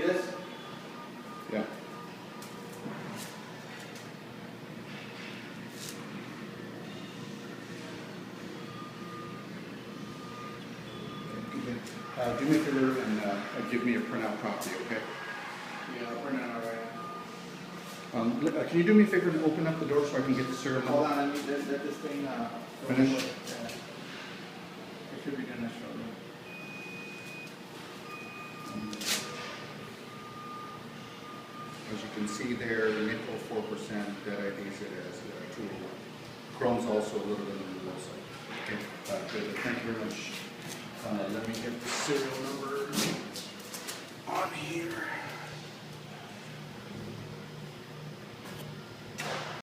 see this? Yeah. Do me a favor and give me a printout copy, okay? Yeah, we're not all right. Can you do me a favor and open up the door so I can get the serial Hold number? on, let this thing, Finish. Yeah. It should be done shortly. As you can see there, the nickel 4%, that I think is it as 201. Chrome's also a little bit on the low side. Okay, good. Thank you very much. Let me get the serial number on here.